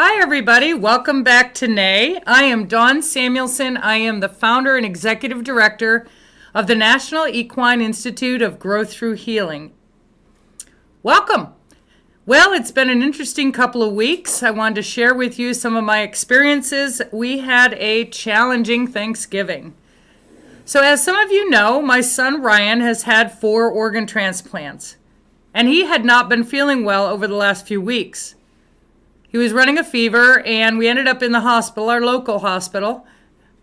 Hi, everybody. Welcome back to Neigh. I am Dawn Samuelson. I am the founder and executive director of the National Equine Institute of Growth Through Healing. Welcome. Well, it's been an interesting couple of weeks. I wanted to share with you some of my experiences. We had a challenging Thanksgiving. So as some of you know, my son Ryan has had 4 organ transplants, and he had not been feeling well over the last few weeks. He was running a fever, and we ended up in the hospital, our local hospital.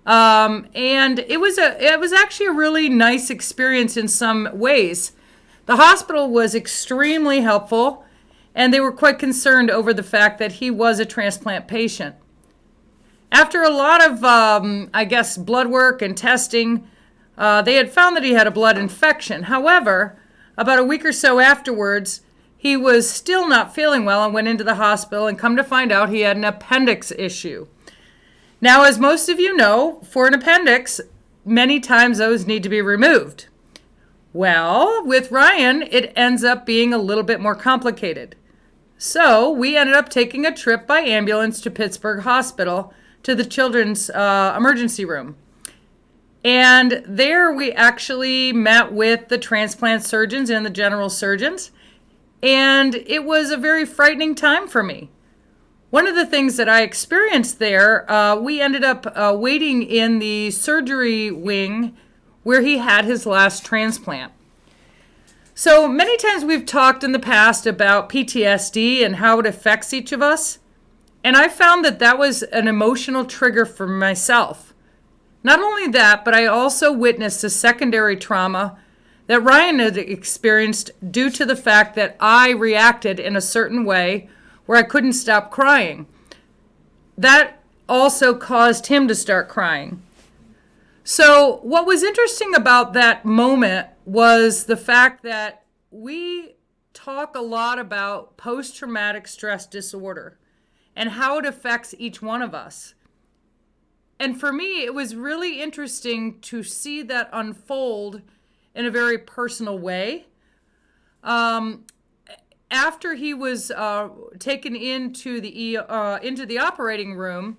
And it was actually a really nice experience in some ways. The hospital was extremely helpful, and they were quite concerned over the fact that he was a transplant patient. After a lot of, blood work and testing, they had found that he had a blood infection. However, about a week or so afterwards, he was still not feeling well and went into the hospital, and come to find out he had an appendix issue. Now, as most of you know, for an appendix, many times those need to be removed. Well, with Ryan, it ends up being a little bit more complicated. So we ended up taking a trip by ambulance to Pittsburgh Hospital to the children's emergency room. And there we actually met with the transplant surgeons and the general surgeons. And it was a very frightening time for me. One of the things that I experienced there, we ended up waiting in the surgery wing where he had his last transplant. So many times we've talked in the past about PTSD and how it affects each of us. And I found that that was an emotional trigger for myself. Not only that, but I also witnessed a secondary trauma that Ryan had experienced due to the fact that I reacted in a certain way where I couldn't stop crying. That also caused him to start crying. So what was interesting about that moment was the fact that we talk a lot about post-traumatic stress disorder and how it affects each one of us. And for me, it was really interesting to see that unfold in a very personal way. After he was taken into the operating room,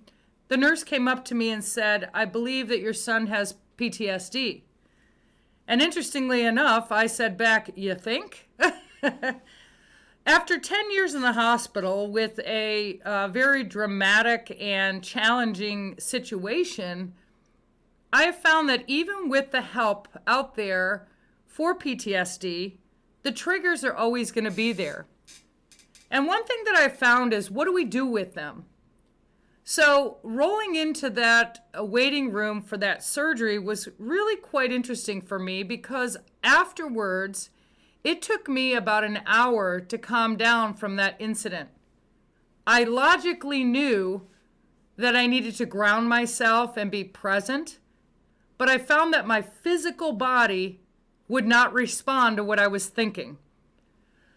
the nurse came up to me and said, "I believe that your son has PTSD." And interestingly enough, I said back, "You think?" After 10 years in the hospital with a very dramatic and challenging situation, I have found that even with the help out there for PTSD, the triggers are always going to be there. And one thing that I found is, what do we do with them? So rolling into that waiting room for that surgery was really quite interesting for me, because afterwards, it took me about an hour to calm down from that incident. I logically knew that I needed to ground myself and be present, but I found that my physical body would not respond to what I was thinking.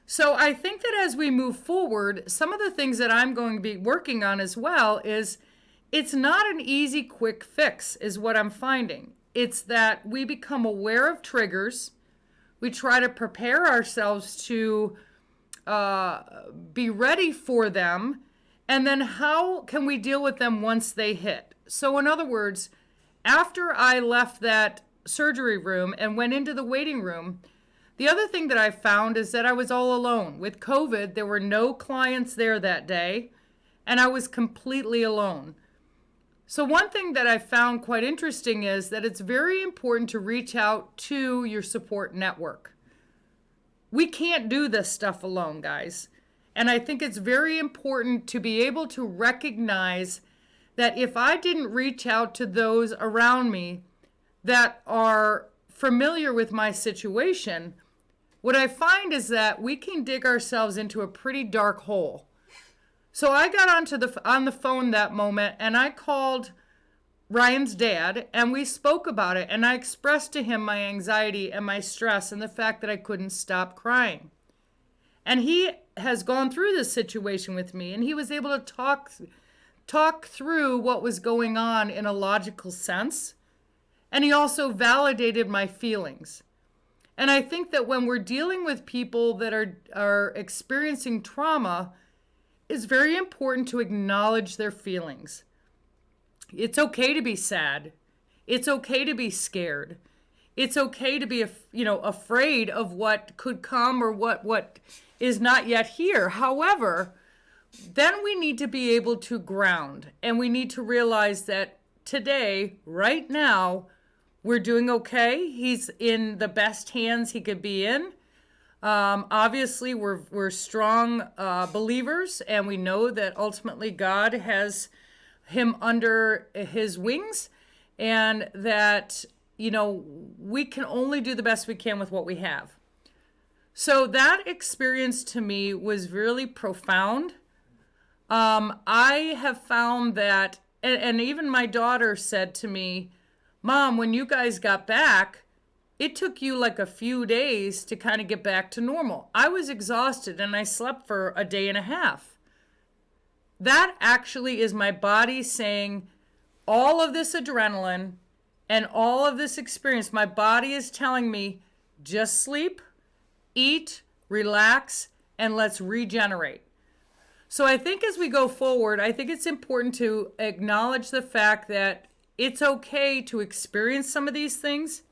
So I think that as we move forward, some of the things that I'm going to be working on as well is, it's not an easy, quick fix, is what I'm finding. It's that we become aware of triggers. We try to prepare ourselves to be ready for them. And then how can we deal with them once they hit? So in other words, after I left that surgery room and went into the waiting room, the other thing that I found is that I was all alone. With COVID, there were no clients there that day, and I was completely alone. So one thing that I found quite interesting is that it's very important to reach out to your support network. We can't do this stuff alone, guys. And I think it's very important to be able to recognize that if I didn't reach out to those around me that are familiar with my situation, what I find is that we can dig ourselves into a pretty dark hole. So I got on the phone that moment, and I called Ryan's dad, and we spoke about it, and I expressed to him my anxiety and my stress and the fact that I couldn't stop crying. And he has gone through this situation with me, and he was able to talk through what was going on in a logical sense. And he also validated my feelings. And I think that when we're dealing with people that are experiencing trauma, it's very important to acknowledge their feelings. It's okay to be sad. It's okay to be scared. It's okay to be, afraid of what could come or what is not yet here. However, then we need to be able to ground, and we need to realize that today, right now, we're doing okay. He's in the best hands he could be in. Obviously, we're strong believers, and we know that ultimately God has him under his wings, and that, we can only do the best we can with what we have. So that experience to me was really profound. I have found that, and even my daughter said to me, Mom, when you guys got back, it took you like a few days to kind of get back to normal. I was exhausted and I slept for a day and a half. That actually is my body saying all of this adrenaline and all of this experience. My body is telling me just sleep, eat, relax, and let's regenerate. So I think as we go forward, I think it's important to acknowledge the fact that it's okay to experience some of these things.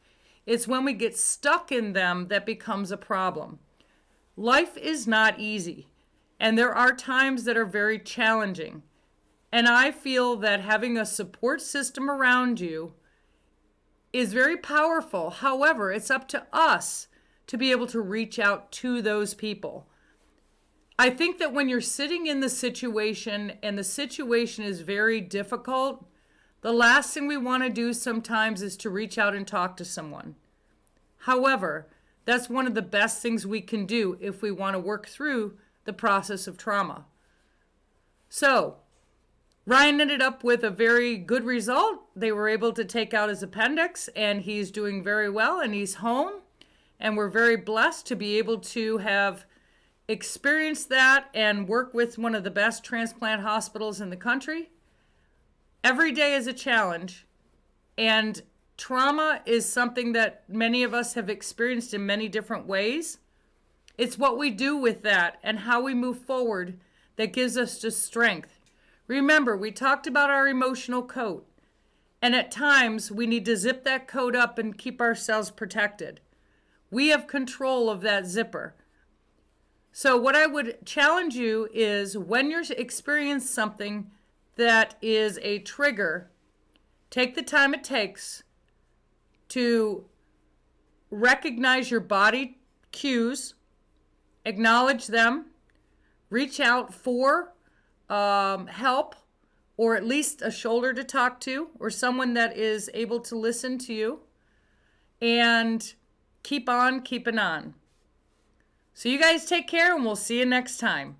It's when we get stuck in them that becomes a problem. Life is not easy, and there are times that are very challenging. And I feel that having a support system around you is very powerful. However, it's up to us to be able to reach out to those people. I think that when you're sitting in the situation and the situation is very difficult, the last thing we want to do sometimes is to reach out and talk to someone. However, that's one of the best things we can do if we want to work through the process of trauma. So, Ryan ended up with a very good result. They were able to take out his appendix, and he's doing very well, and he's home. And we're very blessed to be able to have experienced that and work with one of the best transplant hospitals in the country. Every day is a challenge, and trauma is something that many of us have experienced in many different ways. It's what we do with that and how we move forward that gives us just strength. Remember, we talked about our emotional coat, and at times we need to zip that coat up and keep ourselves protected. We have control of that zipper. So what I would challenge you is when you're experiencing something that is a trigger, take the time it takes to recognize your body cues, acknowledge them, reach out for help, or at least a shoulder to talk to, or someone that is able to listen to you, and keep on keeping on. So you guys take care, and we'll see you next time.